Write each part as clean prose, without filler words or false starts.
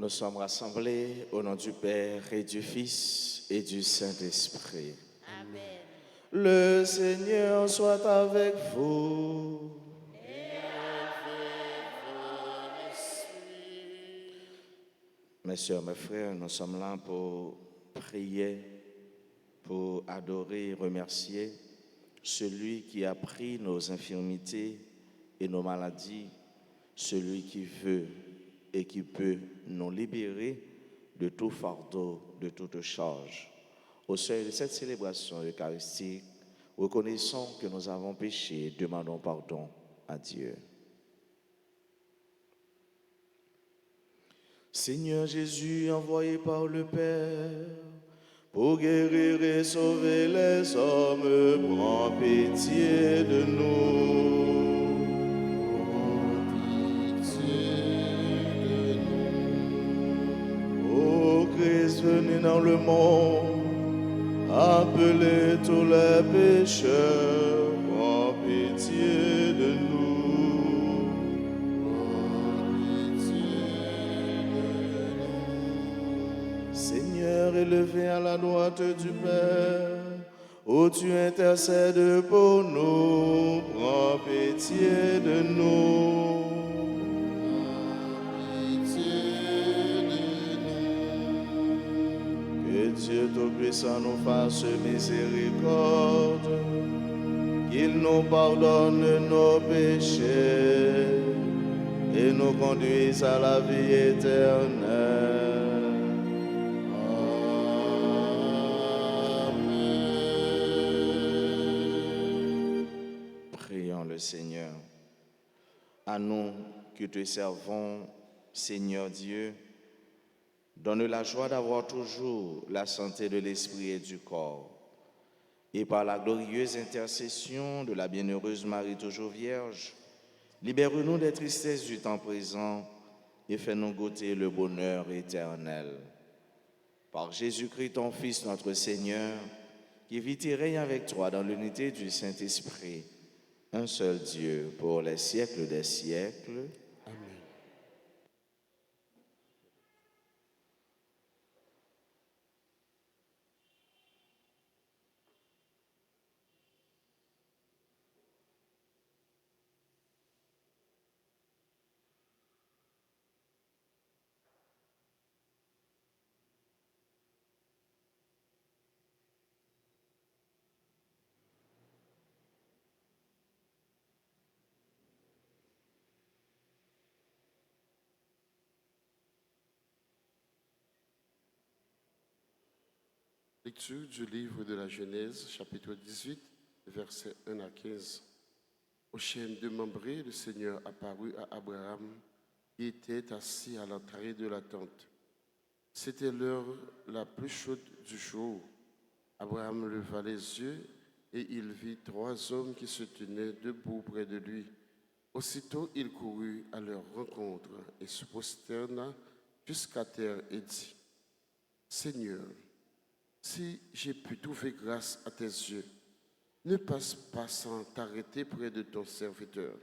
Nous sommes rassemblés au nom du Père et du Fils et du Saint-Esprit. Amen. Le Seigneur soit avec vous. Mes sœurs, mes frères, nous sommes là pour prier, pour adorer et remercier celui qui a pris nos infirmités et nos maladies, celui qui veut et qui peut nous libérer de tout fardeau, de toute charge. Au seuil de cette célébration eucharistique, reconnaissons que nous avons péché et demandons pardon à Dieu. Seigneur Jésus, envoyé par le Père, pour guérir et sauver les hommes, prends pitié de nous. Ô Christ venu dans le monde, appelez tous les pécheurs, prends pitié de nous. Seigneur, élevé à la droite du Père, où tu intercèdes pour nous, prends pitié de nous. Que Dieu Tout-Puissant nous fasse miséricorde, qu'il nous pardonne nos péchés et nous conduise à la vie éternelle. Prions le Seigneur. À nous qui te servons, Seigneur Dieu, donne la joie d'avoir toujours la santé de l'esprit et du corps. Et par la glorieuse intercession de la bienheureuse Marie toujours Vierge, libère-nous des tristesses du temps présent et fais-nous goûter le bonheur éternel. Par Jésus-Christ, ton Fils, notre Seigneur, qui vit et règne avec toi dans l'unité du Saint-Esprit, un seul Dieu, pour les siècles des siècles. Amen. Lecture du livre de la Genèse, chapitre 18, versets 1 à 15. Au chêne de Mambré, le Seigneur apparut à Abraham, qui était assis à l'entrée de la tente. C'était l'heure la plus chaude du jour. Abraham leva les yeux et il vit 3 hommes qui se tenaient debout près de lui. Aussitôt, il courut à leur rencontre et se prosterna jusqu'à terre et dit, « Seigneur, si j'ai pu trouver grâce à tes yeux, ne passe pas sans t'arrêter près de ton serviteur.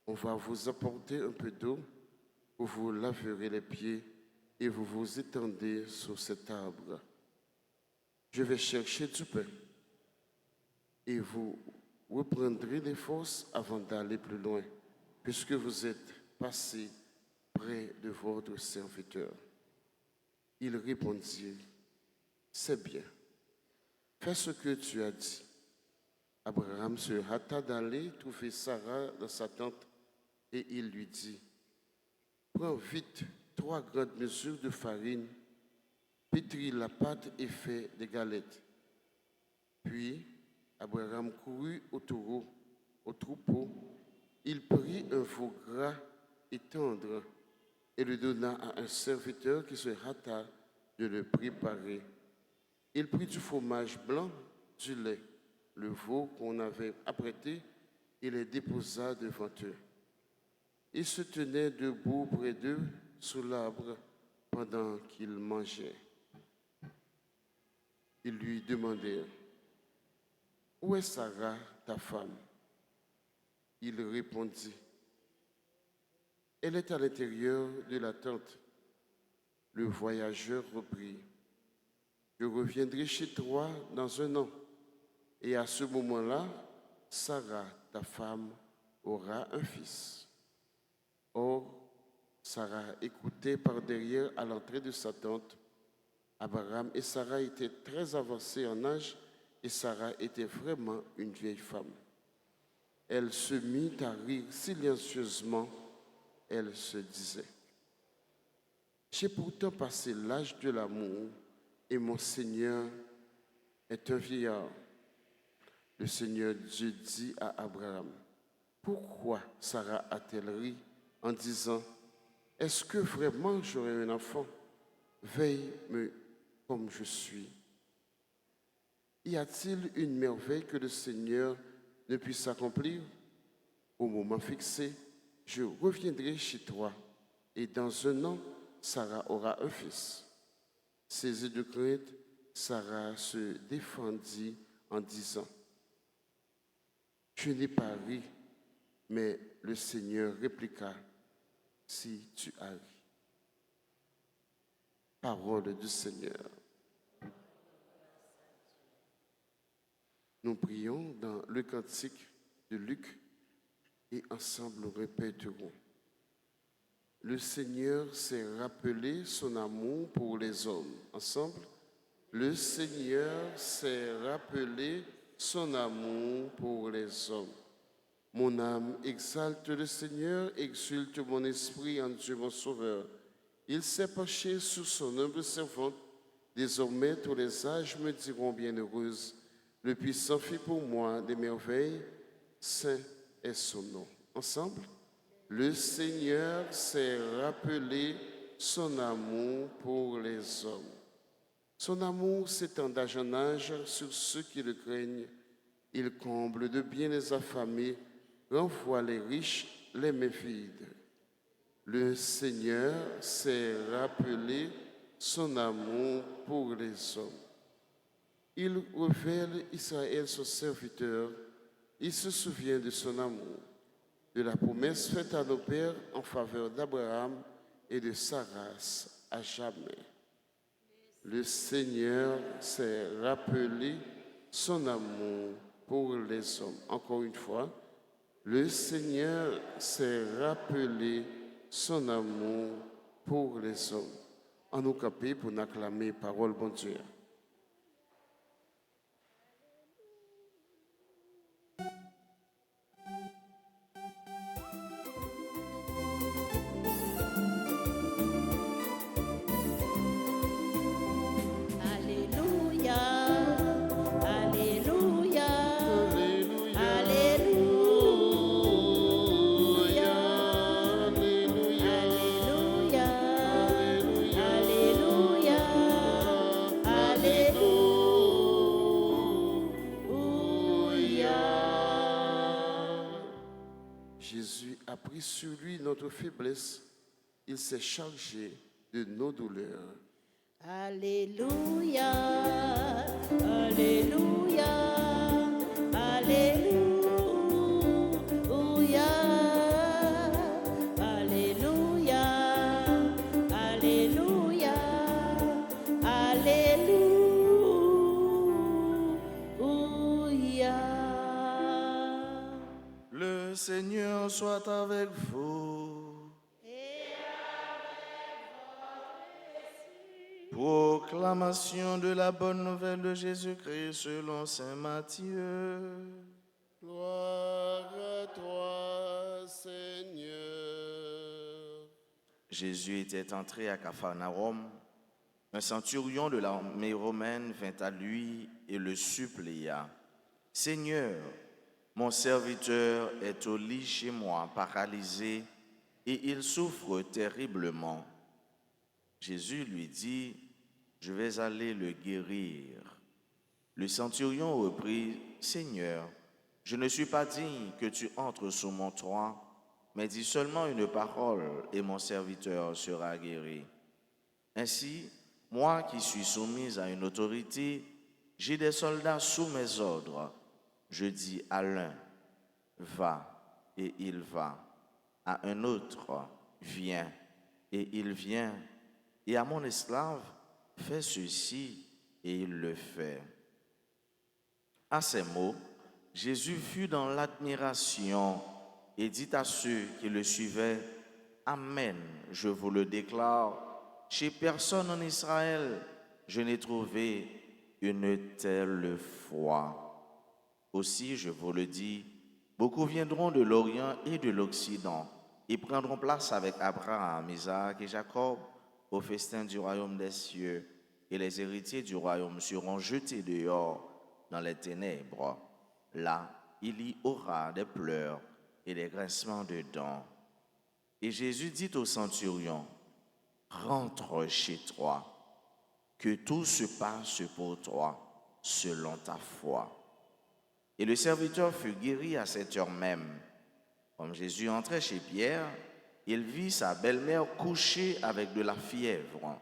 On va vous apporter un peu d'eau, vous vous laverez les pieds et vous vous étendez sous cet arbre. Je vais chercher du pain et vous reprendrez les forces avant d'aller plus loin, puisque vous êtes passé près de votre serviteur. » Il répondit, « C'est bien, fais ce que tu as dit. » Abraham se hâta d'aller trouver Sarah dans sa tente et il lui dit, « Prends vite 3 grandes mesures de farine, pétris la pâte et fais des galettes. » Puis Abraham courut au troupeau, il prit un veau gras et tendre et le donna à un serviteur qui se hâta de le préparer. Il prit du fromage blanc, du lait, le veau qu'on avait apprêté et les déposa devant eux. Il se tenait debout près d'eux sous l'arbre pendant qu'ils mangeaient. Ils lui demandèrent, « Où est Sarah, ta femme ?» Il répondit, « Elle est à l'intérieur de la tente. » Le voyageur reprit, je reviendrai chez toi dans un an. Et à ce moment-là, Sarah, ta femme, aura un fils. Or, Sarah écoutait par derrière à l'entrée de sa tente. Abraham et Sarah étaient très avancés en âge et Sarah était vraiment une vieille femme. Elle se mit à rire silencieusement. Elle se disait, j'ai pourtant passé l'âge de l'amour et mon Seigneur est un vieillard. Le Seigneur Dieu dit à Abraham, pourquoi Sarah a-t-elle ri en disant, est-ce que vraiment j'aurai un enfant? Veille-me comme je suis. Y a-t-il une merveille que le Seigneur ne puisse accomplir? Au moment fixé, je reviendrai chez toi et dans un an, Sarah aura un fils. Saisie de crainte, Sarah se défendit en disant, je n'ai pas ri, mais le Seigneur répliqua, si tu as ri. Parole du Seigneur. Nous prions dans le cantique de Luc et ensemble nous répéterons. Le Seigneur s'est rappelé son amour pour les hommes. Ensemble, le Seigneur s'est rappelé son amour pour les hommes. Mon âme exalte le Seigneur, exulte mon esprit en Dieu mon Sauveur. Il s'est penché sur son humble servante. Désormais, tous les âges me diront bienheureuse. Le puissant fit pour moi des merveilles. Saint est son nom. Ensemble, le Seigneur s'est rappelé son amour pour les hommes. Son amour s'étend d'âge en âge sur ceux qui le craignent. Il comble de bien les affamés, renvoie les riches, les mains vides. Le Seigneur s'est rappelé son amour pour les hommes. Il révèle Israël son serviteur. Il se souvient de son amour, de la promesse faite à nos pères en faveur d'Abraham et de Sarah à jamais. Le Seigneur s'est rappelé son amour pour les hommes. Encore une fois, le Seigneur s'est rappelé son amour pour les hommes. En nous camper pour n'acclamer parole bon Dieu. Jésus a pris sur lui notre faiblesse, il s'est chargé de nos douleurs. Alléluia, Alléluia, Alléluia, Alléluia, Alléluia, Alléluia. Le Seigneur soit avec vous. Proclamation de la bonne nouvelle de Jésus-Christ selon saint Matthieu. Gloire à toi, Seigneur. Jésus était entré à Capharnaüm. Un centurion de l'armée romaine vint à lui et le supplia. « Seigneur, mon serviteur est au lit chez moi, paralysé, et il souffre terriblement. » Jésus lui dit, « Je vais aller le guérir. » Le centurion reprit, « Seigneur, je ne suis pas digne que tu entres sous mon toit, mais dis seulement une parole et mon serviteur sera guéri. Ainsi, moi qui suis soumise à une autorité, j'ai des soldats sous mes ordres. Je dis à l'un, va, et il va. À un autre, viens, et il vient. et à mon esclave, fais ceci, et il le fait. À ces mots, Jésus fut dans l'admiration et dit à ceux qui le suivaient, Amen, je vous le déclare, chez personne en Israël, je n'ai trouvé une telle foi. Aussi, je vous le dis, beaucoup viendront de l'Orient et de l'Occident et prendront place avec Abraham, Isaac et Jacob au festin du royaume des cieux, et les héritiers du royaume seront jetés dehors dans les ténèbres. Là, il y aura des pleurs et des grincements de dents. Et Jésus dit au centurion, rentre chez toi, que tout se passe pour toi selon ta foi. Et le serviteur fut guéri à cette heure même. Comme Jésus entrait chez Pierre, il vit sa belle-mère couchée avec de la fièvre.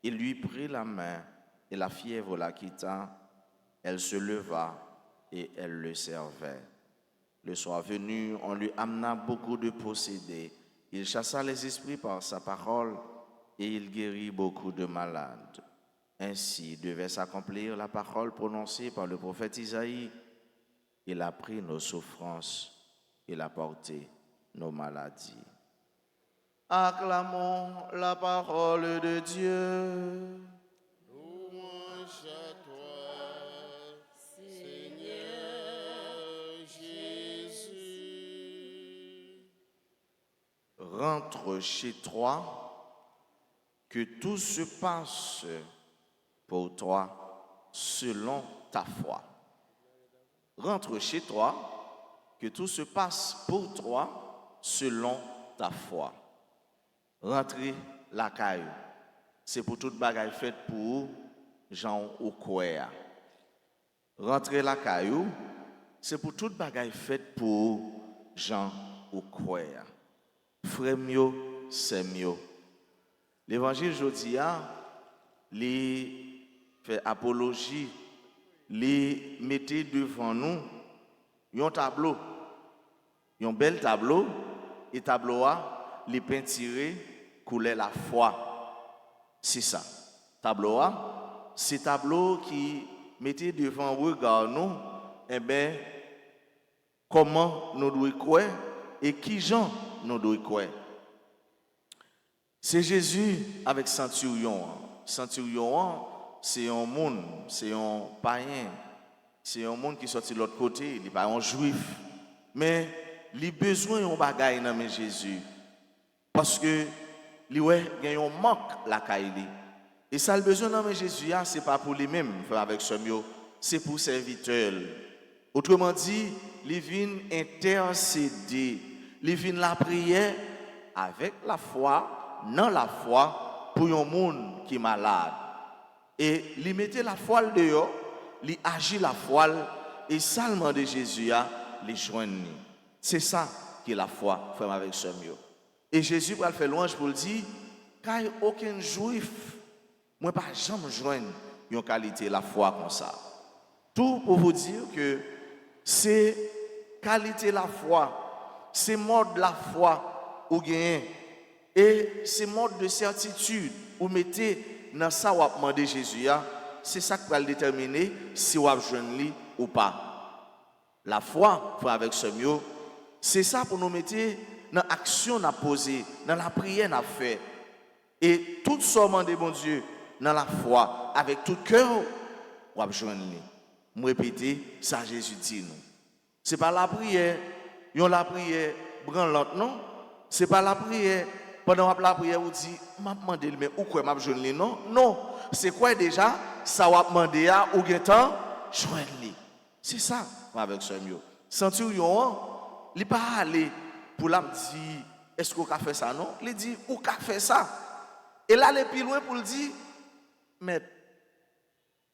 Il lui prit la main et la fièvre la quitta. Elle se leva et elle le servait. Le soir venu, on lui amena beaucoup de possédés. Il chassa les esprits par sa parole et il guérit beaucoup de malades. Ainsi devait s'accomplir la parole prononcée par le prophète Isaïe. Il a pris nos souffrances, il a porté nos maladies. Acclamons la parole de Dieu. Louange à toi, Seigneur Jésus. Rentre chez toi, que tout se passe pour toi selon ta foi. Rentre chez toi, que tout se passe pour toi selon ta foi. Rentrer la caille, c'est pour toute bagaille faite pour Jean ou quoi. Rentrer la caillou, c'est pour toute bagaille faite pour Jean ou quoi. Frère mieux, c'est mieux. L'évangile Jodia, les fait apologie, les mettez devant nous un tableau, un bel tableau, et tableau a les peinturé coulait la foi. C'est ça. Tableau a, c'est tableau qui mettait devant regard nous, eh bien, comment nous devons croire et qui gens nous devons croire. C'est Jésus avec centurion. Centurion, c'est un monde, c'est un païen, c'est un monde qui sorti de l'autre côté, il n'est pas un juif. Mais il a besoin d'un bagage dans Jésus. Parce que il y a un manque la caille. Et ça, le besoin dans Jésus, ce n'est pas pour lui-même, avec ce mot, c'est pour serviteur. Autrement dit, il vient intercéder, il vient la prière avec la foi, dans la foi, pour un monde qui est malade. Et il mettait la foi dehors, il agit la foi, et seulement de Jésus, il joignent. C'est ça qui est la foi, frère, avec ce mot. Et Jésus va faire louange pour le dire, car aucun juif, moi pas jamais joindre une qualité la foi comme ça. Tout pour vous dire que c'est qualité la foi, c'est mode la foi ou gain et c'est mode de certitude ou mettez dans ça ou demander Jésus, c'est ça qui va le déterminer si vous joindre lui ou pas. La foi, avec ce mot, c'est ça pour nous mettre dans l'action à poser, dans la prière à faire. Et tout sommant de bon Dieu, dans la foi, avec tout cœur, on va joindre. Je répéter, ça Jésus dit nous. Ce n'est pas la prière, la prière branlante, non. Ce n'est pas la prière, pendant la prière, on dit, je vais demander, mais où quoi je joindre, non. Non, c'est quoi déjà, ça va demander à ou temps, joindre. C'est ça, avec ce mieux. Centurion, il n'est pas allé pour la dire, est-ce qu'on a fait ça, non? Il dit, où qu'a fait ça? Et là, il est plus loin pour le dire, mais,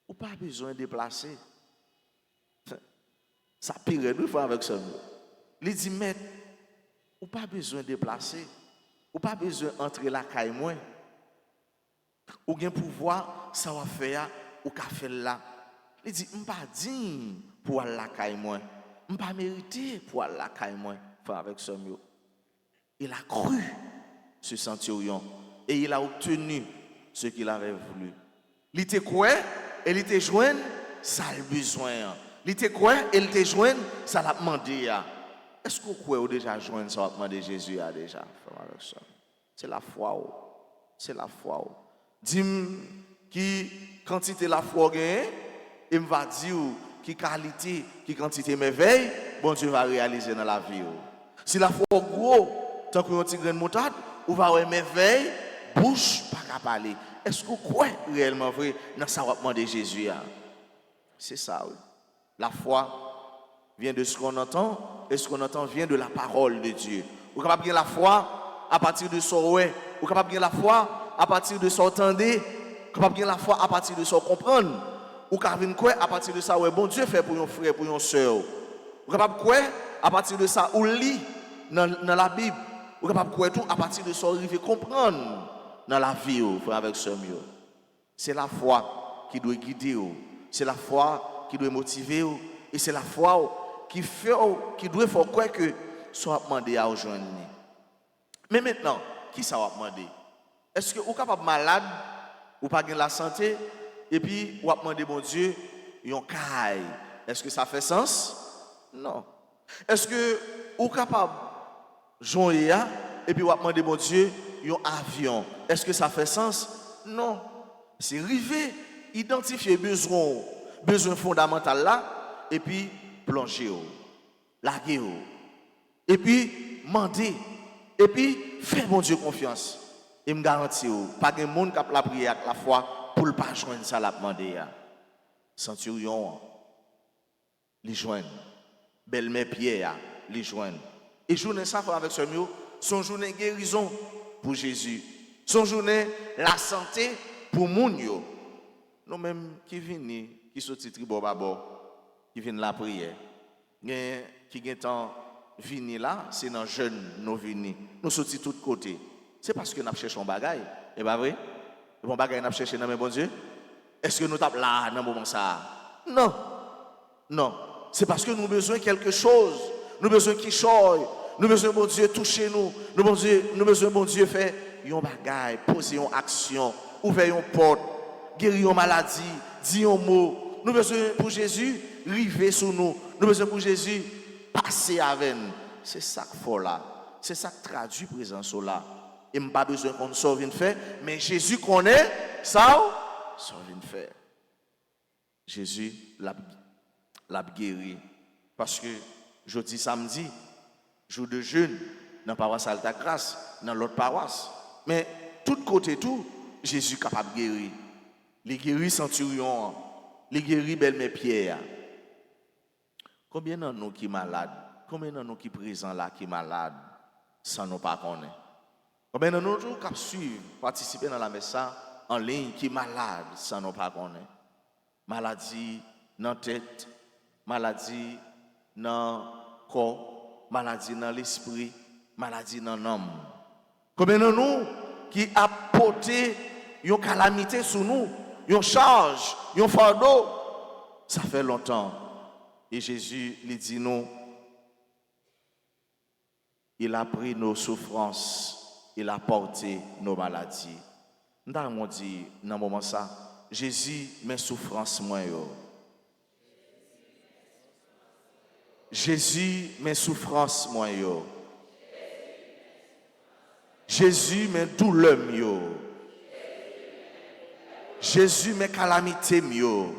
ou pas besoin de déplacer. Ça pire deux fois avec ça. Il dit, mais, ou pas besoin de déplacer. Ou pas besoin d'entrer la caille moins. Ou bien pouvoir, ça va faire, ou qu'a fait là. Il dit, je ne pas digne pour aller la caille moins. Je ne pas mérité pour aller la caille moins. Avec ce mot. Il a cru ce centurion et il a obtenu ce qu'il avait voulu. Il était quoi et il était joint ça le besoin. Il était quoi et il était joint ça l'a demandé. Est-ce que vous croyez déjà joint ça l'a demandé Jésus a déjà? C'est la foi. C'est la foi. Dis-moi qui quantité la foi gagne et me va dire qui qualité, qui quantité merveille, bon Dieu va réaliser dans la vie. Si la foi gros, tant que un petit grain de moutarde, ou va avoir merveille, bouche pas qu'à parler. Est-ce que vous croyez réellement vrai dans ça va demander Jésus? C'est ça, oui. La foi vient de ce qu'on entend, et ce qu'on entend vient de la parole de Dieu. Vous êtes capable de gagner la foi à partir de ce que vous êtes capable de gagner la foi à partir de ce que vous entendez, vous êtes capable de gagner la foi à partir de ce que vous comprenez. Ou capable quoi à partir de ça ouais bon Dieu fait pour un frère pour une sœur. Ou capable quoi à partir de ça ou lit dans la Bible. Ou capable quoi tout à partir de ça arriver comprendre dans la vie frère avec sœur mieux. C'est la foi qui doit guider c'est la foi qui doit motiver et c'est la foi qui fait qui doit faire quoi que soit demandé à rejoindre. Mais maintenant, qui ça va demander? Est-ce que vous capable malade ou pas gain la santé? Et puis, on va demander, bon Dieu, yon caille. Est-ce que ça fait sens? Non. Est-ce que vous êtes capable de jouer et puis on va demander, bon Dieu, yon avion? Est-ce que ça fait sens? Non. C'est arriver, identifier besoin fondamental là, et puis plonger, laguer, et puis demander, et puis faire bon Dieu confiance. Et me garantis, pas de monde qui a la prière avec la foi. Pour ne pas joindre ça, la demandé. Centurion, les joindre. Belle-mère Pierre, les joindre. Et journée ça avec ce mieux, son journée guérison pour Jésus. Son journée la santé pour moun yo. Nous même qui viennent, qui sont tribo babo, qui viennent la prière. Qui viennent temps venir là, c'est dans jeune nous venir. Nous sortis de tous côtés. C'est parce que nous cherchons bagaille. Et pas vrai? Bon bagay n'a cherché dans mes bon Dieu. Est-ce que nous tapons là dans moment ça? Non. Non, c'est parce que nous avons besoin de quelque chose. Nous avons besoin qu'il change. Nous avons besoin de bon Dieu toucher nous. Nous avons besoin de bon Dieu faire une bagaille, poser une action, ouvrir une porte, guérir une maladie, dire un mot. Nous avons besoin pour Jésus river sur nous. Nous avons besoin pour Jésus passer avec nous. C'est ça qu'il faut là. C'est ça qui traduit présence là. Il n'a pas besoin qu'on soit venu faire, mais Jésus connaît ça, soit venu faire. Jésus l'a guéri. Parce que jeudi samedi, jour de jeûne, dans la paroisse Alta Grâce, dans l'autre paroisse. Mais tout côté tout, Jésus est capable de guérir. Il guérit centurion, il guérit belle-mère Pierre. Combien de nous qui sont malades? Combien de nous qui sont présents là qui sont malades sans nous pas connaître? Combien de nous qui suivent, participer dans la messe en ligne qui sont malades sans nous pas connaître? Maladie dans la tête, maladie dans le corps, maladie dans l'esprit, maladie dans l'âme. Combien de nous qui a porté une calamité sur nous, une charge, un fardeau, ça fait longtemps. Et Jésus lui dit nous, il a pris nos souffrances, il a porté nos maladies. Nous avons dit dans ce moment ça, Jésus mes souffrances moins yo. Jésus mes souffrances moins yo. Jésus mes douleurs yo. Jésus mes calamités yo.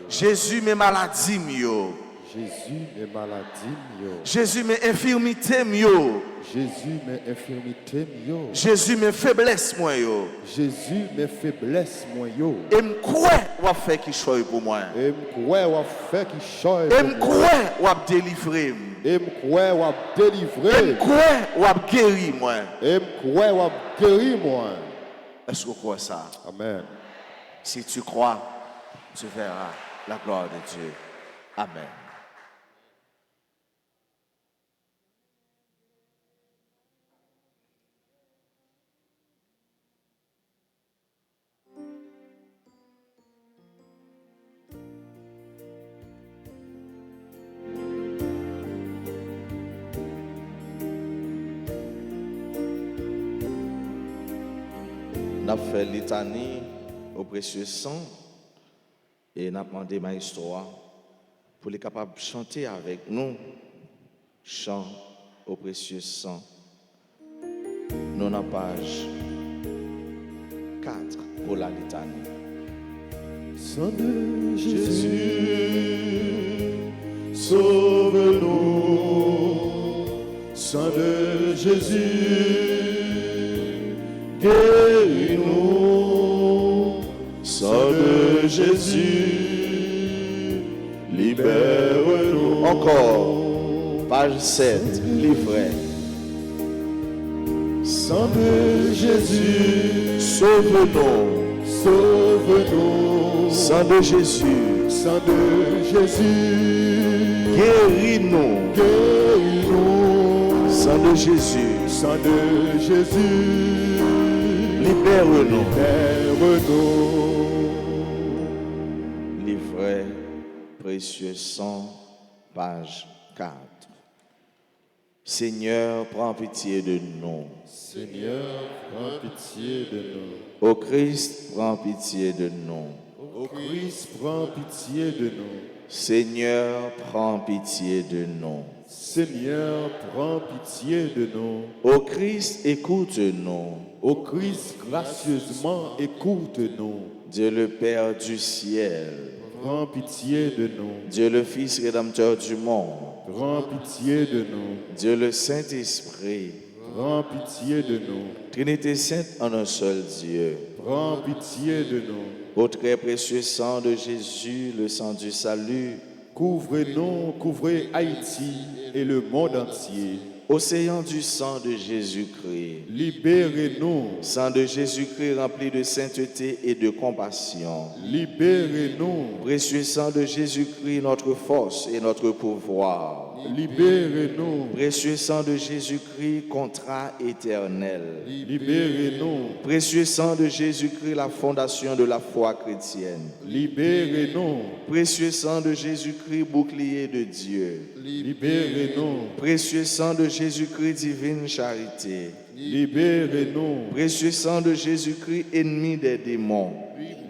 Jésus mes maladies yo. Jésus mes maladies yo. Jésus mes infirmités yo. Jésus mes infirmités yo. Jésus mes faiblesses moi yo. Jésus mes faiblesses moi yo. Et me quoi ou fait qui choy pour moi. Et me quoi ou fait qui choy. Et me quoi ou délivrer. Et me quoi ou délivrer. Et me quoi ou guérir moi. Et me quoi ou guérir moi. Est-ce que vous croyez ça? Amen. Si tu crois, tu verras la gloire de Dieu. Amen. N'a fait litanie au précieux sang et n'a demandé ma histoire pour les capables de chanter avec nous chant au précieux sang. Nous dans page 4 pour la litanie. Sang de Jésus, sauve-nous. Sang de Jésus, guéris-nous. Sang de Jésus, libère-nous. Encore, page 7, livret. Sang de Jésus, Sauve-nous. sauve-nous. Sang de Jésus, Sang de Jésus, guéris-nous. guéris-nous. Sang de Jésus, Sang de Jésus, libère-nous. libère-nous. Livret précieux sang, page 4. Seigneur, prends pitié de nous. Seigneur, prends pitié de nous. Ô Christ, prends pitié de nous. Ô Christ, prends pitié de nous. Seigneur, prends pitié de nous. Seigneur, prends pitié de nous. Ô Christ, écoute-nous. Ô Christ, gracieusement écoute-nous. Dieu le Père du ciel, Prends pitié de nous. Dieu le Fils rédempteur du monde, Prends pitié de nous. Dieu le Saint-Esprit, Prends pitié de nous. Trinité sainte en un seul Dieu. Prends pitié de nous. Au très précieux sang de Jésus, le sang du salut, Couvrez-nous, couvrez Haïti et le monde entier. océan du sang de Jésus-Christ, Libérez-nous, sang de Jésus-Christ rempli de sainteté et de compassion, libérez-nous, précieux sang de Jésus-Christ, notre force et notre pouvoir, libérez-nous, précieux sang de Jésus-Christ, contrat éternel, libérez-nous, précieux sang de Jésus-Christ, la fondation de la foi chrétienne, libérez-nous, précieux sang de Jésus-Christ, bouclier de Dieu, libérez-nous, précieux sang de Jésus-Christ, divine charité, libérez-nous, précieux sang de Jésus-Christ, ennemi des démons,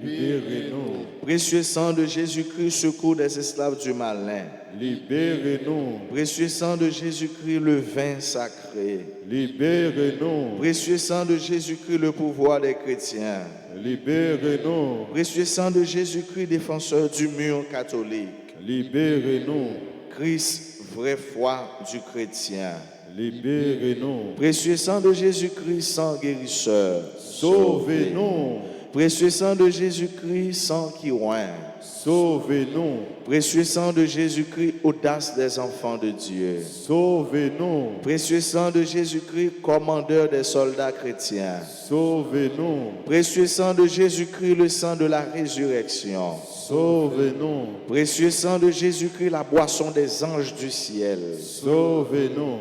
libérez-nous, précieux sang de Jésus-Christ, secours des esclaves du malin, libérez-nous, précieux sang de Jésus-Christ, le vin sacré, libérez-nous, précieux sang de Jésus-Christ, le pouvoir des chrétiens, libérez-nous, précieux sang de Jésus-Christ, défenseur du mur catholique, libérez-nous, Christ, vraie foi du chrétien, libérez-nous, précieux sang de Jésus-Christ, sang guérisseur, sauvez-nous, précieux sang de Jésus-Christ, sang qui oint, sauvez-nous, précieux sang de Jésus-Christ, audace des enfants de Dieu, sauvez-nous, précieux sang de Jésus-Christ, commandeur des soldats chrétiens, sauvez-nous, précieux sang de Jésus-Christ, le sang de la résurrection, sauvez-nous, précieux sang de Jésus-Christ, la boisson des anges du ciel, sauvez-nous,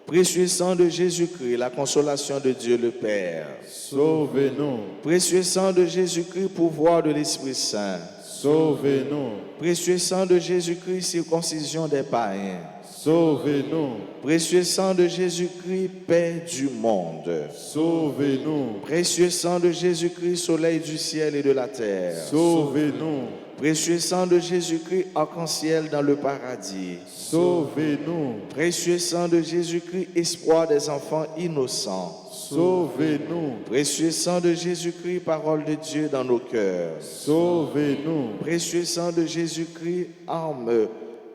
précieux sang de Jésus-Christ, la consolation de Dieu le Père, sauvez-nous, précieux sang de Jésus-Christ, pouvoir de l'Esprit Saint, sauvez-nous, précieux sang de Jésus-Christ, circoncision des païens, sauvez-nous, précieux sang de Jésus-Christ, paix du monde, sauvez-nous, précieux sang de Jésus-Christ, soleil du ciel et de la terre, sauvez-nous, précieux sang de Jésus-Christ, arc-en-ciel dans le paradis, sauvez-nous, précieux sang de Jésus-Christ, espoir des enfants innocents, sauvez-nous, précieux sang de Jésus-Christ, parole de Dieu dans nos cœurs, sauvez-nous, précieux sang de Jésus-Christ, arme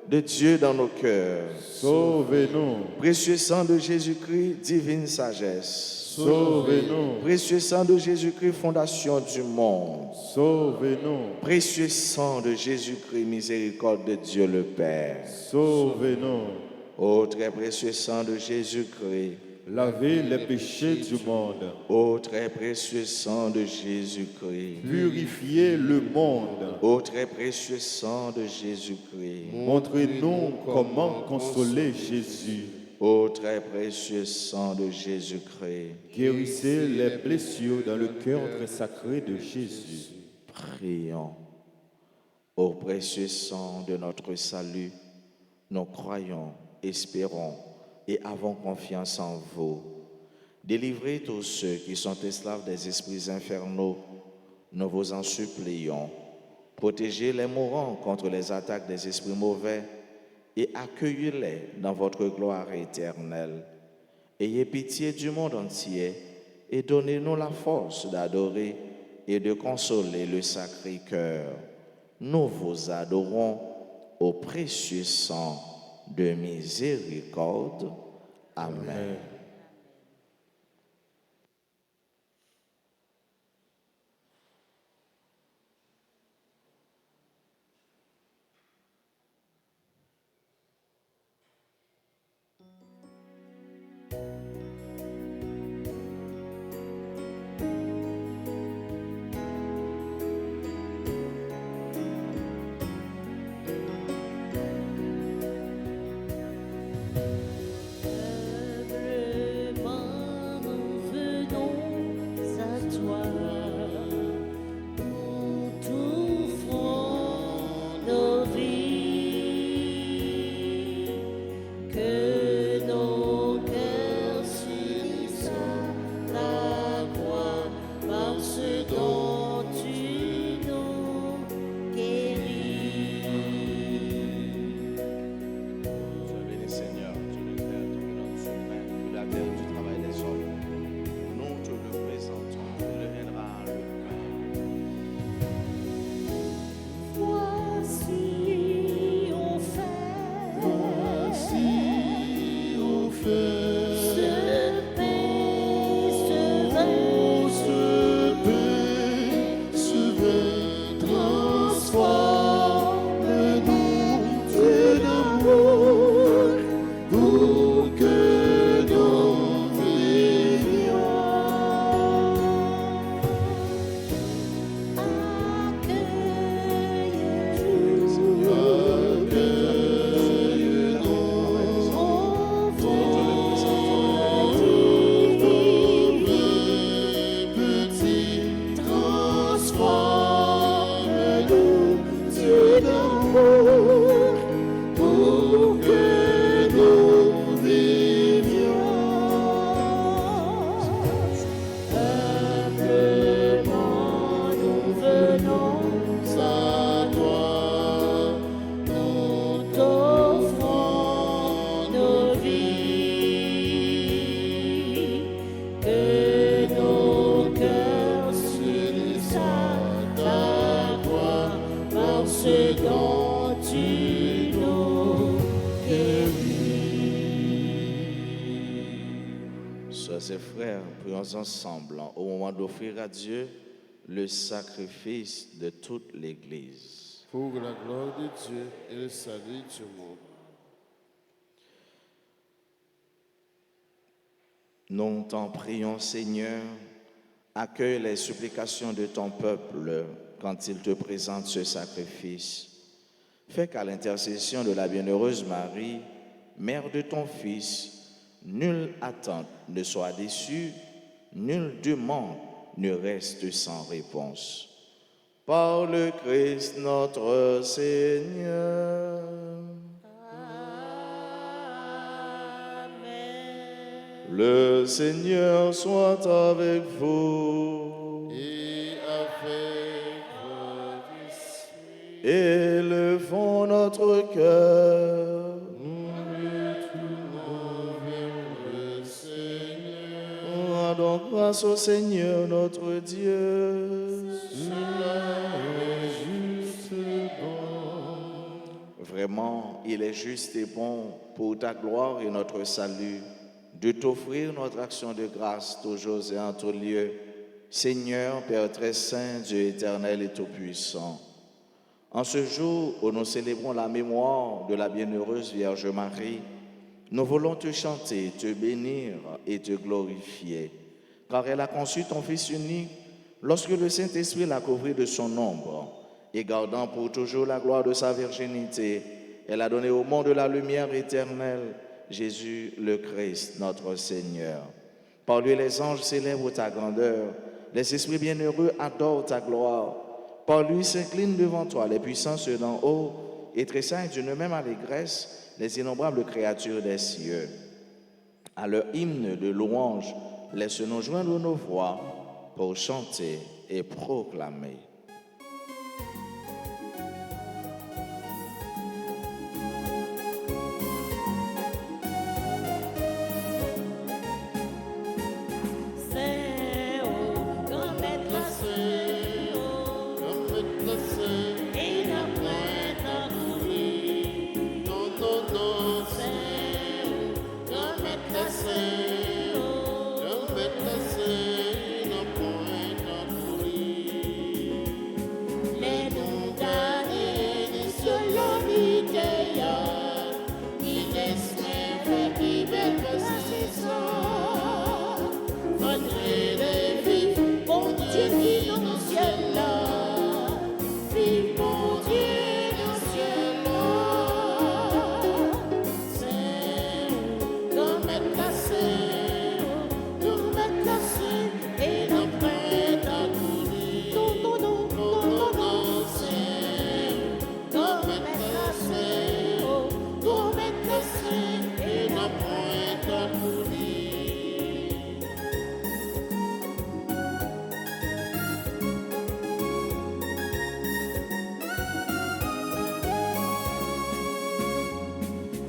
de Dieu dans nos cœurs, sauvez-nous, précieux sang de Jésus-Christ, divine sagesse, sauvez-nous, précieux sang de Jésus-Christ, fondation du monde, sauvez-nous, précieux sang de Jésus-Christ, miséricorde de Dieu le Père, sauvez-nous, ô très précieux sang de Jésus-Christ, lavez les péchés du monde, ô très précieux sang de Jésus-Christ, purifiez le monde, ô très précieux sang de Jésus-Christ, montrez-nous comment consoler Jésus, ô très précieux sang de Jésus-Christ, guérissez les blessures dans le cœur très sacré de Jésus. prions. Ô précieux sang de notre salut, nous croyons, espérons et avons confiance en vous. Délivrez tous ceux qui sont esclaves des esprits infernaux, nous vous en supplions. Protégez les mourants contre les attaques des esprits mauvais et accueillez-les dans votre gloire éternelle. Ayez pitié du monde entier et donnez-nous la force d'adorer et de consoler le Sacré-Cœur. Nous vous adorons au précieux sang de miséricorde. Amen. Humblement nous venons à toi, nous t'offrons nos vies, que nos cœurs s'unissent à ta croix, par ce dont tu nous guéris. Sois béni, Seigneur, Dieu de terre, dominant suprême, de la terre du travail des hommes. Nous te le présentons, il deviendra le pain. Voici, on fait ce pain, ce vin, transforme-nous, Dieu d'amour, pour que nous vivions. Transforme-nous, Dieu d'amour, pour que nous vivions. Humblement nous venons à toi, nous t'offrons nos vies, que nos cœurs s'unissent à ta croix, par ce dont tu nous guéris. Sœurs et frères, prions ensemble au moment d'offrir à Dieu le sacrifice de toute l'Église. Pour la gloire de Dieu et le salut du monde. Nous t'en prions, Seigneur, accueille les supplications de ton peuple quand il te présente ce sacrifice. Fais qu'à l'intercession de la bienheureuse Marie, mère de ton Fils, nulle attente ne soit déçue, nulle demande ne reste sans réponse. Par le Christ notre Seigneur. Amen. Le Seigneur soit avec vous. Et avec votre esprit, Élevons notre cœur. nous le tournons vers le Seigneur. Rendons grâce au Seigneur notre Dieu. Cela est juste et bon. Vraiment, il est juste et bon pour ta gloire et notre salut de t'offrir notre action de grâce toujours et en tout lieu. Seigneur, Père très saint, Dieu éternel et tout-puissant, en ce jour où nous célébrons la mémoire de la bienheureuse Vierge Marie, nous voulons te chanter, te bénir et te glorifier, car elle a conçu ton Fils unique lorsque le Saint-Esprit l'a couvert de son ombre, et gardant pour toujours la gloire de sa virginité, elle a donné au monde la lumière éternelle, Jésus le Christ, notre Seigneur. Par lui, les anges célèbrent ta grandeur, les esprits bienheureux adorent ta gloire. Par lui s'inclinent devant toi les puissances d'en haut, et tressaillent d'une même allégresse les innombrables créatures des cieux. À leur hymne de louange, laisse-nous joindre nos voix pour chanter et proclamer.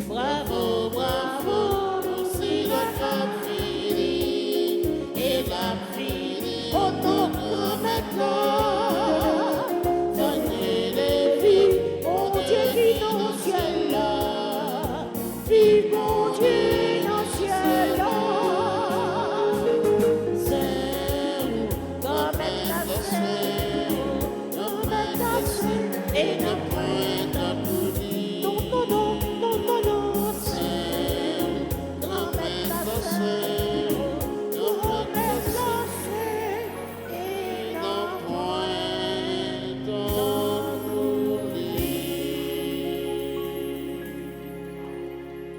Bravo, bravo, c'est la femme finie et la fini. Oh non, maintenant, venez les vies, mon Dieu vit dans le ciel là, vive mon Dieu dans le ciel là. C'est où, comme elle l'a fait, comme elle l'a fait, et ne point à tout dire. Non, non, non, non, non, non.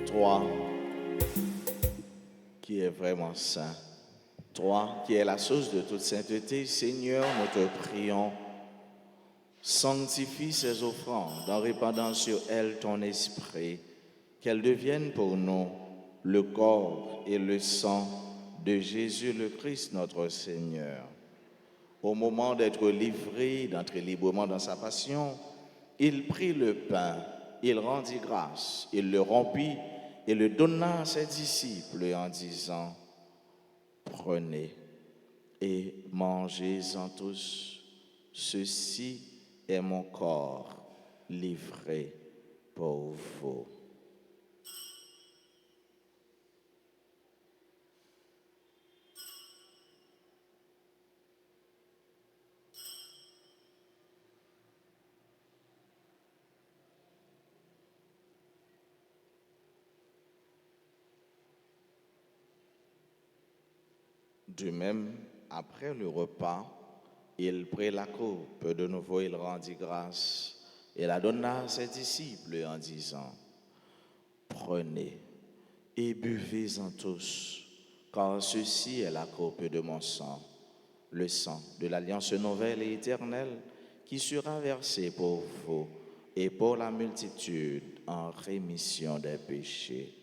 Toi qui es vraiment saint, toi qui es la source de toute sainteté, Seigneur, nous te prions, sanctifie ces offrandes en répandant sur elles ton esprit, qu'elles deviennent pour nous le corps et le sang de Jésus le Christ notre Seigneur. Au moment d'être livré, d'entrer librement dans sa passion, il prit le pain, il rendit grâce, il le rompit et le donna à ses disciples en disant, « Prenez et mangez-en tous, ceci est mon corps livré pour vous. » De même, après le repas, il prit la coupe, de nouveau il rendit grâce et la donna à ses disciples en disant, « Prenez et buvez-en tous, car ceci est la coupe de mon sang, le sang de l'alliance nouvelle et éternelle qui sera versé pour vous et pour la multitude en rémission des péchés.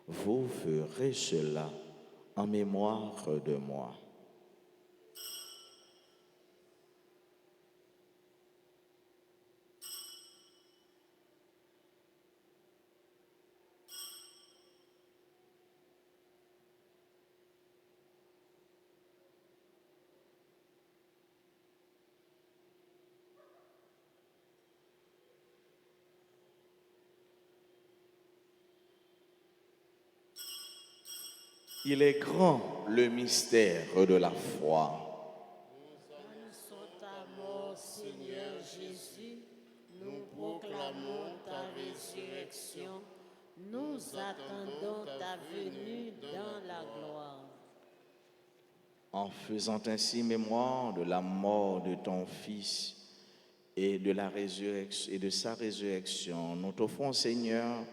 Vous ferez cela en mémoire de moi. » Il est grand le mystère de la foi. Nous annonçons ta mort, Seigneur Jésus. Nous proclamons ta résurrection. Nous attendons ta venue dans la gloire. En faisant ainsi mémoire de la mort de ton Fils et de la résurrection et de sa résurrection, nous t'offrons, Seigneur,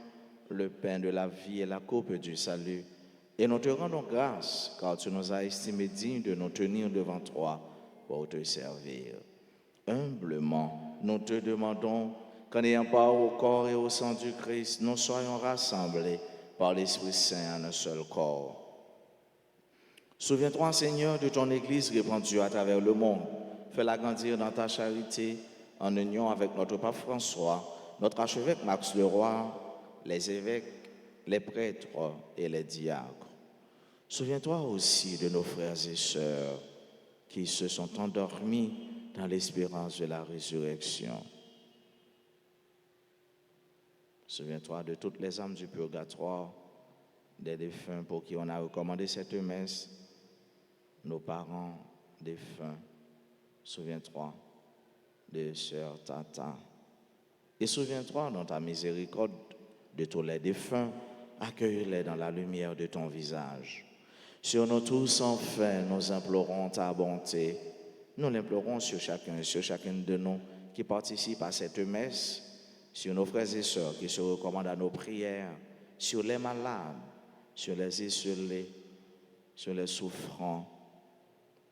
le pain de la vie et la coupe du salut. Et nous te rendons grâce, car tu nous as estimés dignes de nous tenir devant toi pour te servir. Humblement, nous te demandons qu'en ayant part au corps et au sang du Christ, nous soyons rassemblés par l'Esprit Saint en un seul corps. Souviens-toi, Seigneur, de ton Église répandue à travers le monde. Fais-la grandir dans ta charité, en union avec notre pape François, notre archevêque Max Leroy, les évêques, les prêtres et les diacres. Souviens-toi aussi de nos frères et sœurs qui se sont endormis dans l'espérance de la résurrection. Souviens-toi de toutes les âmes du purgatoire, des défunts pour qui on a recommandé cette messe, nos parents défunts. Souviens-toi de sœur Tata. Et souviens-toi dans ta miséricorde de tous les défunts, accueille-les dans la lumière de ton visage. Sur nous tous, enfin, nous implorons ta bonté. Nous l'implorons sur chacune de nous qui participe à cette messe, sur nos frères et sœurs qui se recommandent à nos prières, sur les malades, sur les isolés, sur les souffrants.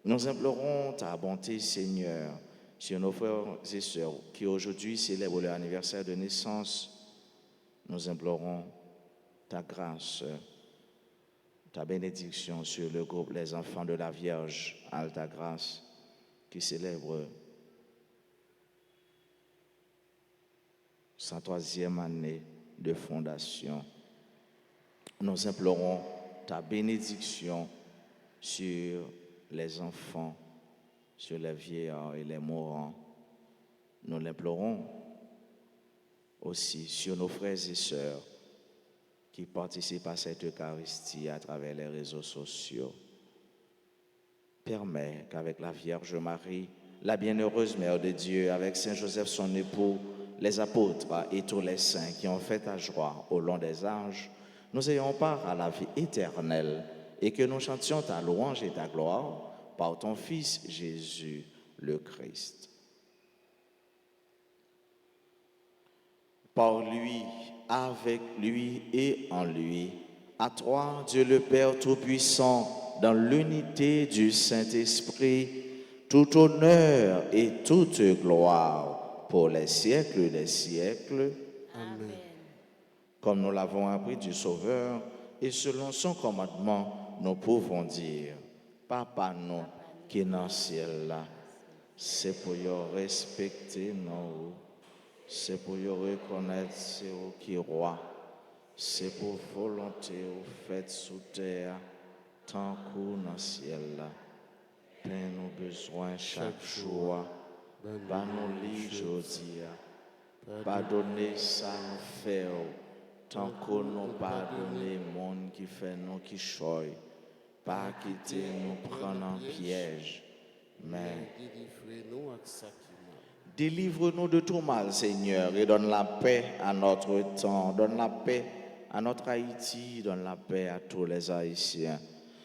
Nous implorons ta bonté, Seigneur, sur nos frères et sœurs qui aujourd'hui célèbrent leur anniversaire de naissance. Nous implorons ta grâce, ta bénédiction sur le groupe Les Enfants de la Vierge, Alta Grâce, qui célèbre sa 3e année de fondation. Nous implorons ta bénédiction sur les enfants, sur les vieillards et les mourants. Nous l'implorons aussi sur nos frères et sœurs qui participent à cette Eucharistie à travers les réseaux sociaux. Permets qu'avec la Vierge Marie, la bienheureuse Mère de Dieu, avec Saint Joseph son époux, les apôtres et tous les saints qui ont fait ta joie au long des âges, nous ayons part à la vie éternelle et que nous chantions ta louange et ta gloire par ton Fils Jésus le Christ. Par lui, avec lui et en lui, à toi, Dieu le Père Tout-Puissant, dans l'unité du Saint-Esprit, tout honneur et toute gloire pour les siècles des siècles. Amen. Comme nous l'avons appris du Sauveur, et selon son commandement, nous pouvons dire, Papa nous, qui est dans le ciel là, c'est pour y respecter nous, c'est pour y reconnaître c'est vous qui est roi, c'est pour volonté vous faites sous terre, tant qu'on dans le ciel là. Plein nos besoins chaque jour, pas nous lit aujourd'hui, pardonnez ça nous fait, tant qu'on nous pardonne le monde qui fait nous qui choye, pas quitter nous prendre en piège, mais délivrez-nous à ça qui mal. délivre-nous de tout mal, Seigneur, et donne la paix à notre temps, donne la paix à notre Haïti, donne la paix à tous les Haïtiens.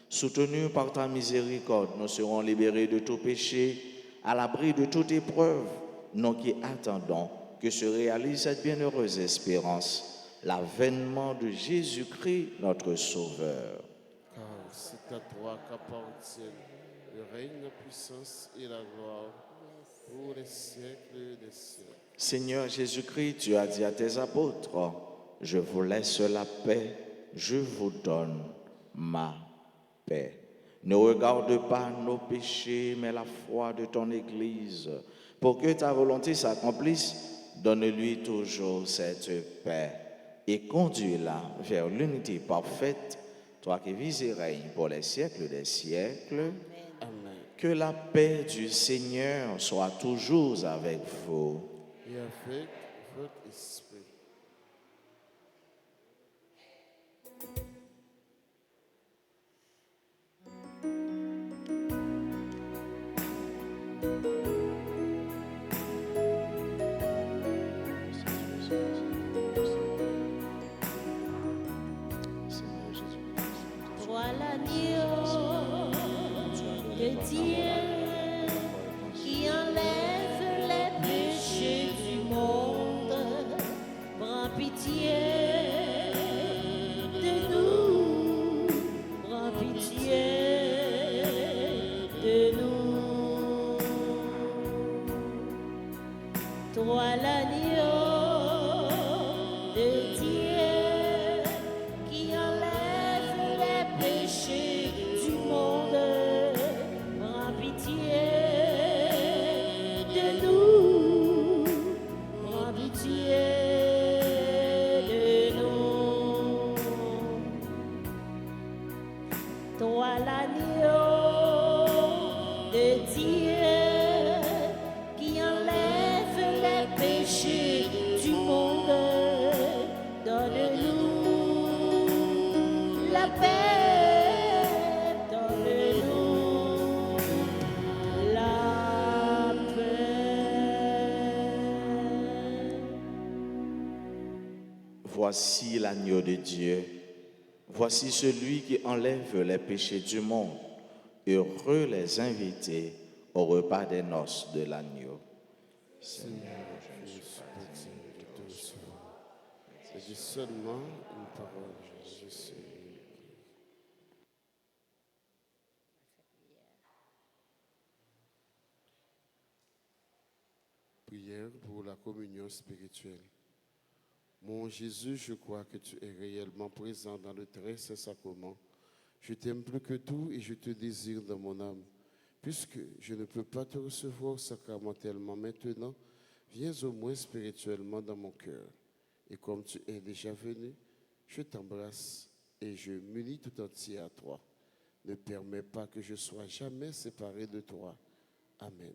Soutenus par ta miséricorde, nous serons libérés de tout péché, à l'abri de toute épreuve, nous qui attendons que se réalise cette bienheureuse espérance, l'avènement de Jésus-Christ, notre Sauveur. Car c'est à toi qu'appartiennent le règne, la puissance et la gloire pour les siècles des siècles. Seigneur Jésus-Christ, tu as dit à tes apôtres, je vous laisse la paix, je vous donne ma paix. Ne regarde pas nos péchés, mais la foi de ton Église. Pour que ta volonté s'accomplisse, donne-lui toujours cette paix et conduis-la vers l'unité parfaite, toi qui vis et règnes pour les siècles des siècles. Amen. Que la paix du Seigneur soit toujours avec vous. Et avec votre esprit. Toi l'agneau de Dieu qui enlève les péchés du monde, prends pitié de nous, prends pitié de nous. Toi l'agneau de Dieu qui enlève les péchés du monde, toi l'agneau de Dieu qui enlève les péchés du monde. Donne-nous la paix, donne-nous la paix. Voici l'agneau de Dieu. Voici celui qui enlève les péchés du monde. Heureux les invités au repas des noces de l'agneau. Seigneur, je suis digne de te recevoir. C'est dit seulement une parole, je suis. Prière pour la communion spirituelle. Mon Jésus, je crois que tu es réellement présent dans le très saint sacrement. Je t'aime plus que tout et je te désire dans mon âme. Puisque je ne peux pas te recevoir sacramentellement maintenant, viens au moins spirituellement dans mon cœur. Et comme tu es déjà venu, je t'embrasse et je m'unis tout entier à toi. Ne permets pas que je sois jamais séparé de toi. Amen.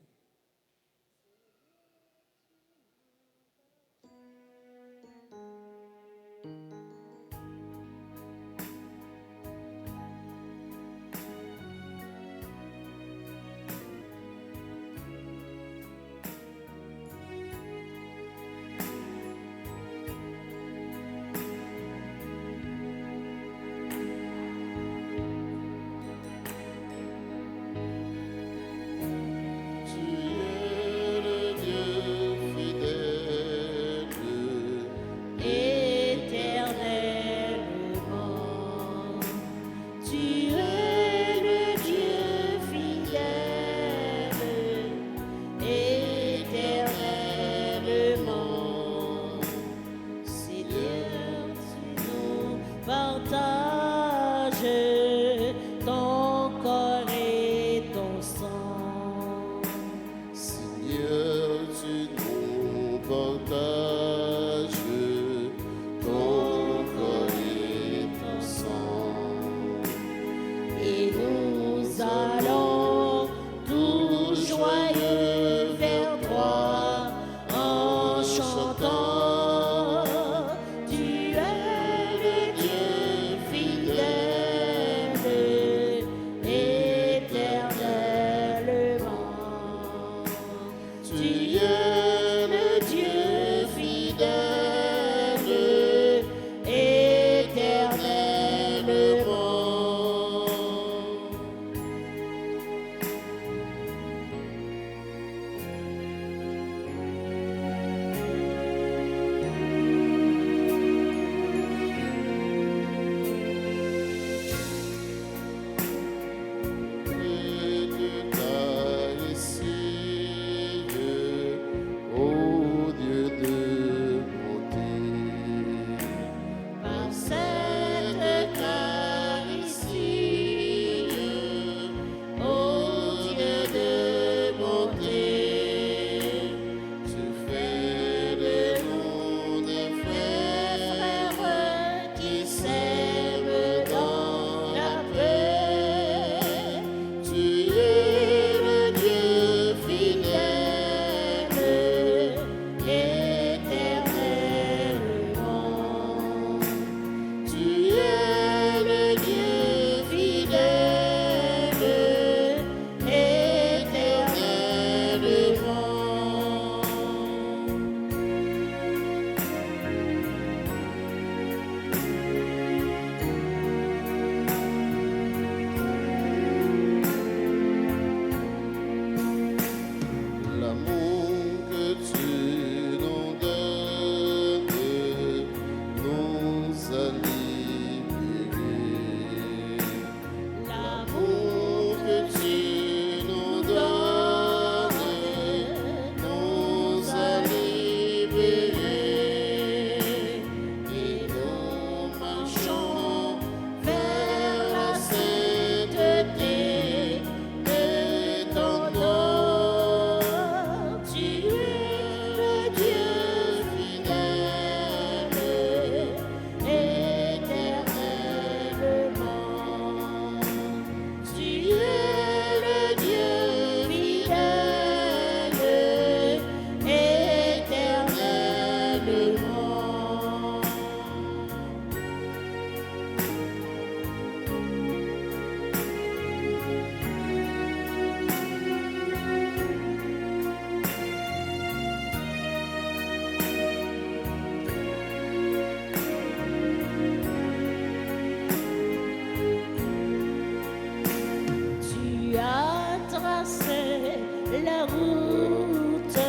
la route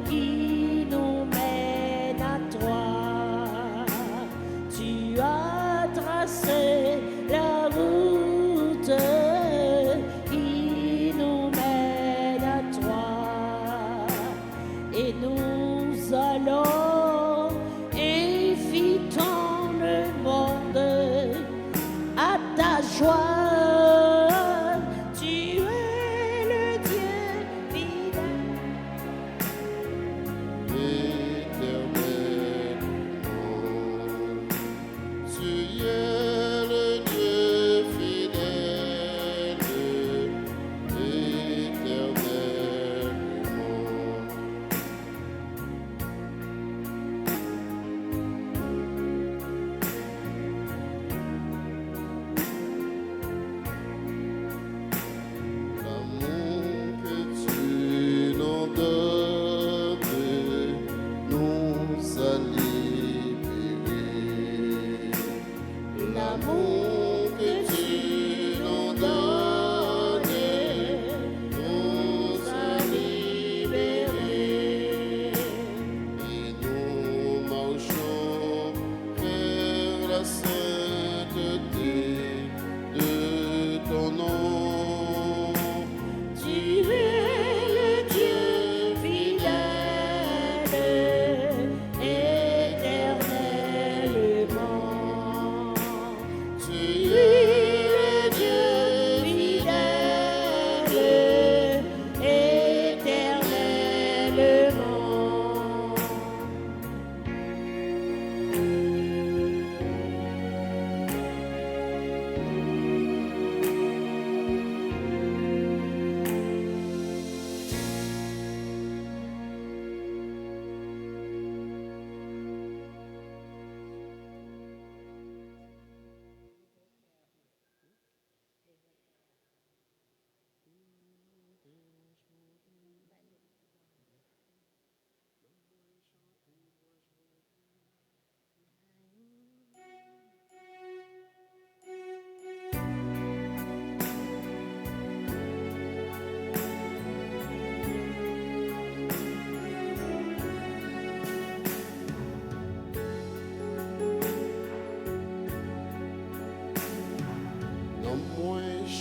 qui nous mène à toi. Tu as tracé la route qui nous mène à toi. Et nous allons évitons le monde à ta joie.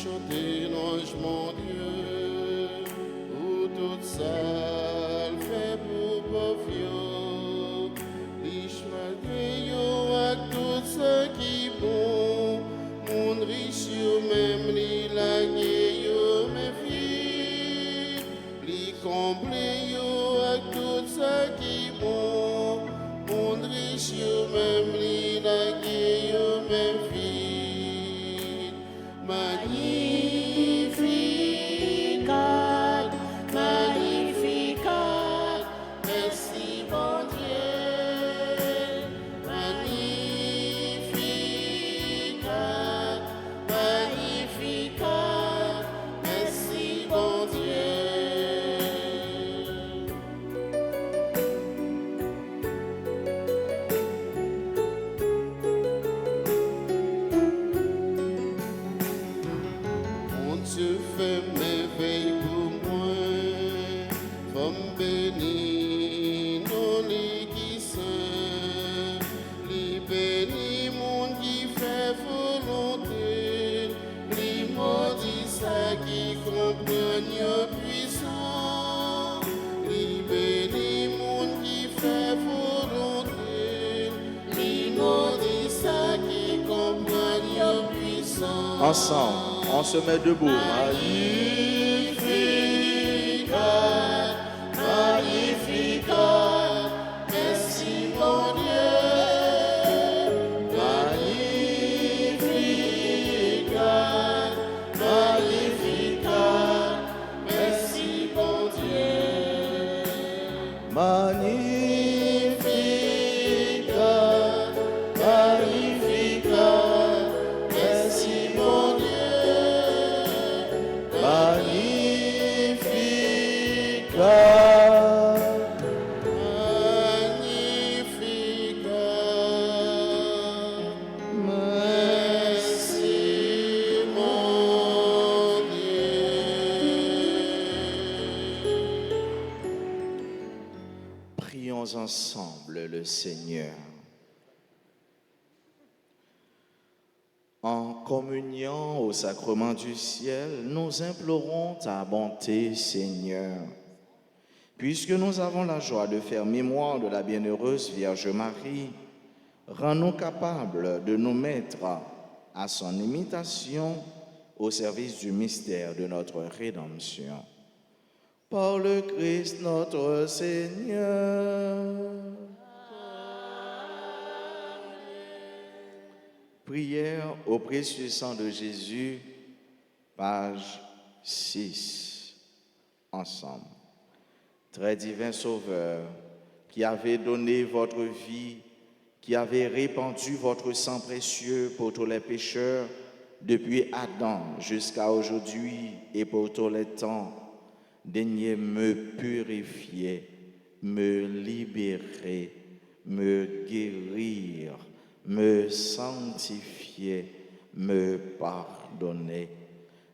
Chanter l'ange mon Dieu, pour toute ça le fait pour pauvre, les choix à tout ce qui bon, mon riche même les laguer mes filles, les combler à tout ce qui bon, mon riche même les laguer mes filles. Magnificat, magnificat, merci mon Dieu. Magnificat, magnificat, merci mon Dieu. Dieu fait merveille pour moi, femme bénie, non les qui saint, les bénis, monde qui fait volonté, les maudits, ça qui comprennent puissant, les bénis, monde qui fait volonté, les maudits, ça qui comprennent puissant. Ensemble, on se met debout. Magnificat, magnificat, merci mon Dieu. Magnificat, magnificat, merci mon Dieu. Magnificat, magnificat, merci mon Dieu. Magnificat. Prions ensemble le Seigneur. En communion au sacrement du ciel, nous implorons ta bonté, Seigneur. Puisque nous avons la joie de faire mémoire de la bienheureuse Vierge Marie, rends-nous capables de nous mettre à son imitation au service du mystère de notre rédemption. Par le Christ notre Seigneur. Prière au précieux sang de Jésus, page 6, ensemble. Très divin Sauveur, qui avez donné votre vie, qui avez répandu votre sang précieux pour tous les pécheurs, depuis Adam jusqu'à aujourd'hui et pour tous les temps, daignez me purifier, me libérer, me guérir, me sanctifier, me pardonner.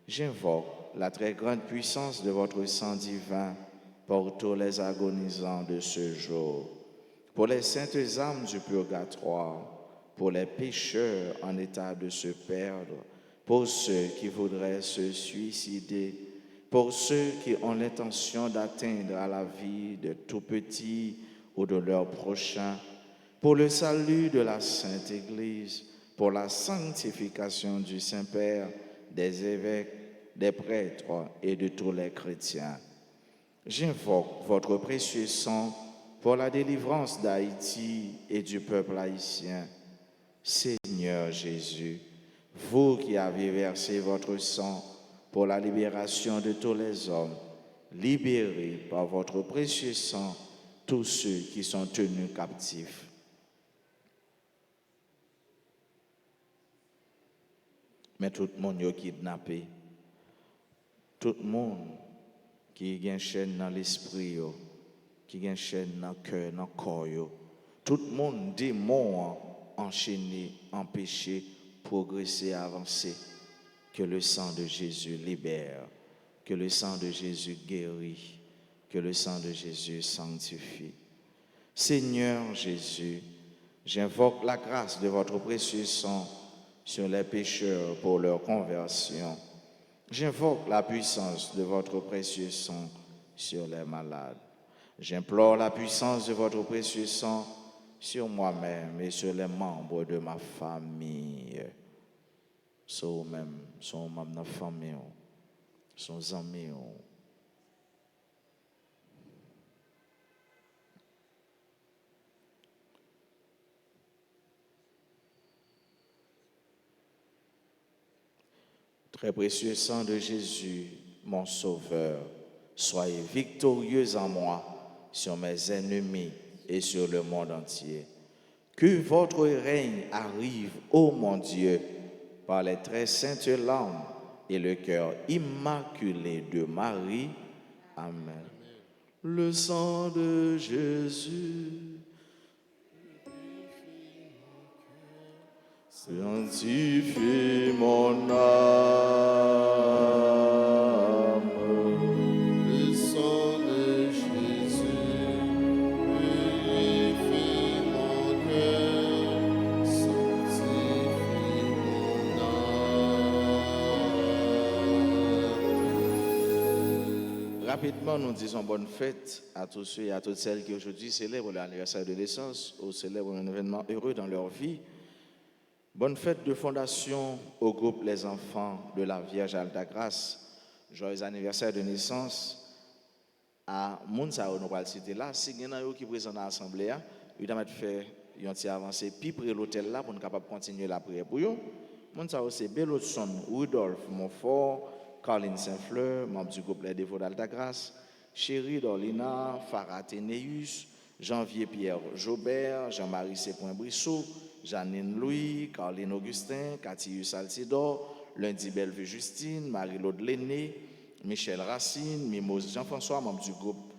J'invoque la très grande puissance de votre sang divin pour tous les agonisants de ce jour, pour les saintes âmes du purgatoire, pour les pécheurs en état de se perdre, pour ceux qui voudraient se suicider, pour ceux qui ont l'intention d'atteindre à la vie de tout petits ou de leurs prochains, pour le salut de la Sainte Église, pour la sanctification du Saint-Père, des évêques, des prêtres et de tous les chrétiens. J'invoque votre précieux sang pour la délivrance d'Haïti et du peuple haïtien. Seigneur Jésus, vous qui avez versé votre sang pour la libération de tous les hommes, libérez par votre précieux sang tous ceux qui sont tenus captifs. Mais tout le monde est kidnappé. Tout le monde qui a une chaîne dans l'esprit, qui a une chaîne dans le cœur, dans le corps. Tout le monde démon enchaîné, empêché, progresser, avancer. Que le sang de Jésus libère, que le sang de Jésus guérit, que le sang de Jésus sanctifie. Seigneur Jésus, j'invoque la grâce de votre précieux sang sur les pécheurs pour leur conversion. J'invoque la puissance de votre précieux sang sur les malades. J'implore la puissance de votre précieux sang sur moi-même et sur les membres de ma famille. Sur eux-mêmes, sur ma famille, sur les amis. Très précieux sang de Jésus, mon Sauveur, soyez victorieux en moi sur mes ennemis et sur le monde entier. Que votre règne arrive, ô mon Dieu, par les très saintes larmes et le cœur immaculé de Marie. Amen. Le sang de Jésus sanctifie mon âme. Le sang de Jésus purifie mon cœur, sanctifie mon âme. Rapidement, nous disons bonne fête à tous ceux et à toutes celles qui aujourd'hui célèbrent l'anniversaire de naissance ou célèbrent un événement heureux dans leur vie. Bonne fête de fondation au groupe Les Enfants de la Vierge Alta-Grâce. Joyeux anniversaire de naissance à Mounsao, nous allons citer là. Si il y en a qui sont présents dans l'Assemblée, ils doivent faire un petit avancé puis près l'hôtel là pour nous capable continuer la prière pour eux. Mounsao, c'est Bellotson, Rudolph Montfort, Caroline Saint-Fleur, membre du groupe Les Dévots d'Alta-Grâce, Chérie Dorlina, Farah Ténéus, Janvier Pierre Jobert, Jean-Marie Sépoint-Brissot, Janine Louis, Caroline Augustin, Cathius Altidor, Lundi Bellevue Justine, Marie-Laude Lenné, Michel Racine, Mimose Jean-François, membre du groupe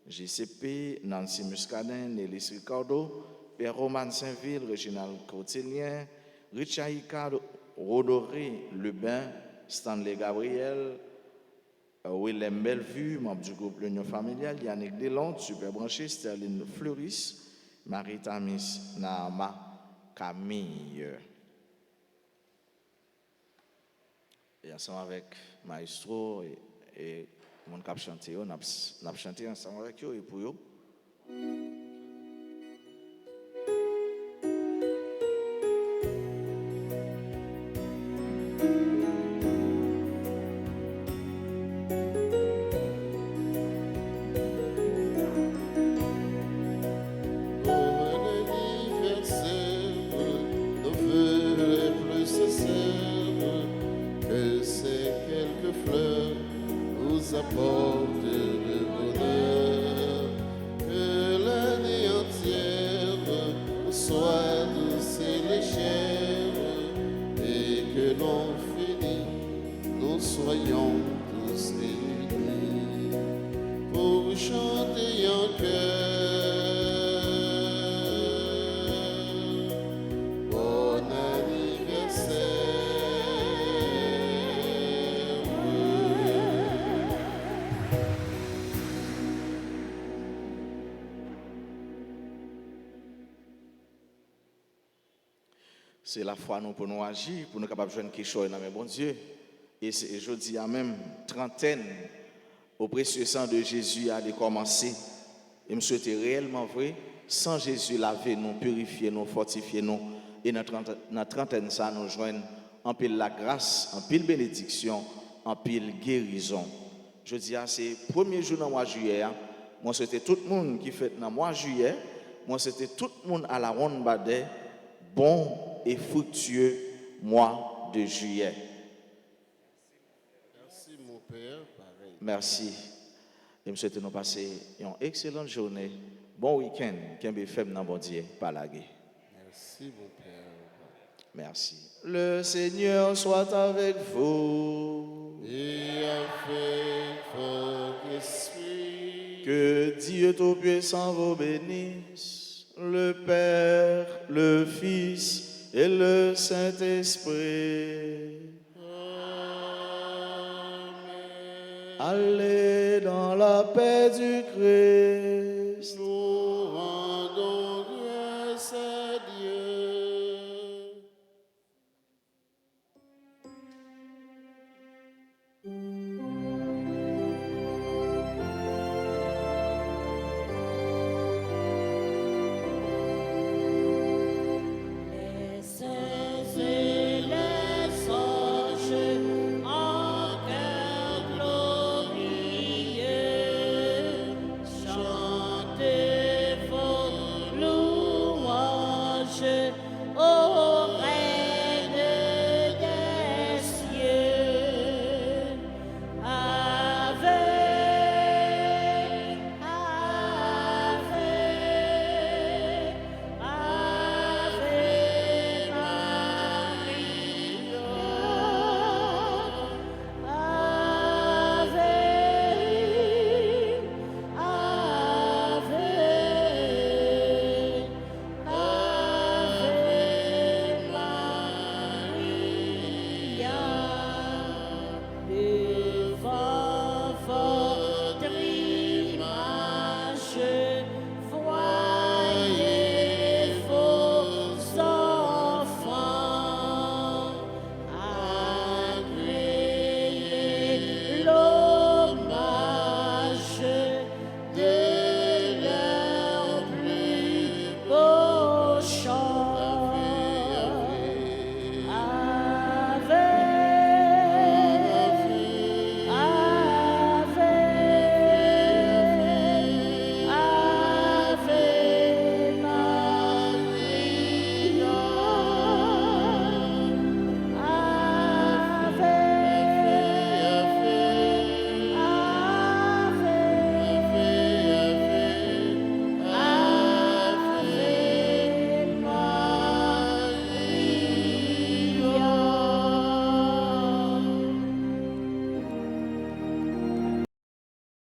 GCP, Nancy Muscadin, Nélis Ricardo, Père Roman Saint-Ville, Réginald Cotilien, Richard Icard, Rodoré Lubin, Stanley Gabriel, Willem Bellevue, membre du groupe L'Union familiale, Yannick Delonde, Super Branché, Sterling Fleuris, Marie-Tamis Naama, Camille. Et ensemble avec Maestro et mon cap chanté, on a chanté ensemble avec eux et pour eux. Apporte le bonheur, que l'année entière soit douce et légère, et que l'on finisse, nous soyons tous réunis pour chanter en cœur. Bon anniversaire. C'est la foi nous pour nous agir, pour nous capables de jouer quelque chose dans bon Dieu. Et je dis à même trentaine, au précieux sang de Jésus a commencé. Et je souhaite réellement vrai, sans Jésus laver nous, purifier nous, fortifier nous. Et dans la trentaine, ça nous joigne en pile la grâce, en pile bénédiction, en pile guérison. Je dis à c'est le premier jour dans le mois de juillet. Moi, c'était tout le monde qui fait dans le mois de juillet. Moi, c'était tout le monde à la ronde badet. Bon et fructueux mois de juillet. Merci mon Père, pareil. Merci. Et je souhaite nous passer une excellente journée. Bon week-end. Qu'un femme dans bon Dieu, pas lagué. Merci mon Père. Merci. Le Seigneur soit avec vous. Et avec votre esprit. Que Dieu Tout-Puissant vous bénisse. Le Père, le Fils et le Saint-Esprit. Amen. Allez dans la paix du Christ. Nous rendons grâce à Dieu.